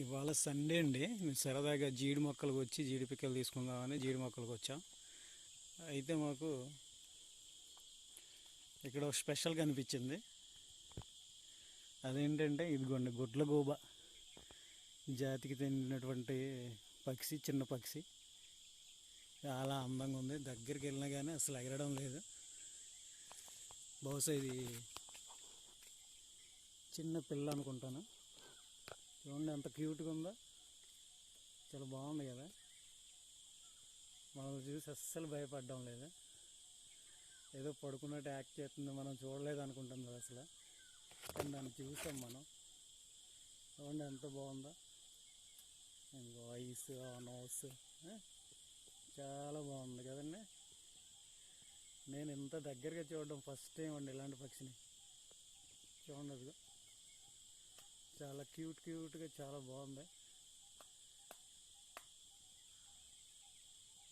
ఇవాళ సండే అండి. మేము సరదాగా జీడి మొక్కలకు వచ్చి జీడి పిక్కలు తీసుకుందామని జీడి మొక్కలకు వచ్చాం. అయితే మాకు ఇక్కడ ఒక స్పెషల్ కనిపించింది. అదేంటంటే ఇదిగోండి, గుడ్లగూబ జాతికి చెందినటువంటి పక్షి, చిన్న పక్షి. చాలా అందంగా ఉంది. దగ్గరికి వెళ్ళినా కానీ అసలు ఎగరడం లేదు. బహుశా ఇది చిన్న పిల్ల అనుకుంటాను. చూడండి ఎంత క్యూట్గా ఉందో, చాలా బాగుంది కదా. మనం చూసి అస్సలు భయపడడం లేదు. ఏదో పడుకున్నట్టు యాక్ట్ చేస్తుంది, మనం చూడలేదు అనుకుంటుంది అసలు. కానీ దాన్ని చూసాం మనం. చూడండి ఎంత బాగుందో, వాయిస్, నోస్ చాలా బాగుంది కదండి. నేను ఇంత దగ్గరగా చూడడం ఫస్ట్ టైం అండి ఇలాంటి పక్షిని. చూడండి అదిగో, చాలా క్యూట్గా చాలా బాగుంది.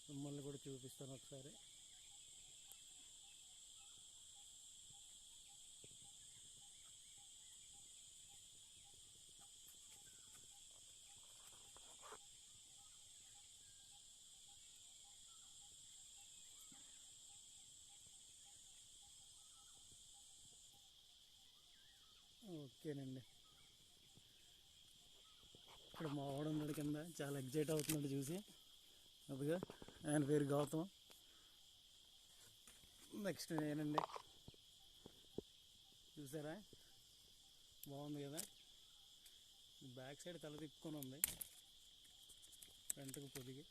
మిమ్మల్ని కూడా చూపిస్తాను ఒకసారి. ఓకేనండి. ఇక్కడ మా వాడున్నాడు కింద, చాలా ఎగ్జైట్ అవుతున్నాడు చూసి. అదిగా ఆయన పేరు గౌతమ్. నెక్స్ట్ నేనండి. చూసారా, బాగుంది కదా. బ్యాక్ సైడ్ తల తిప్పుకొని ఉంది, ఫ్రంట్కి పొదిగి.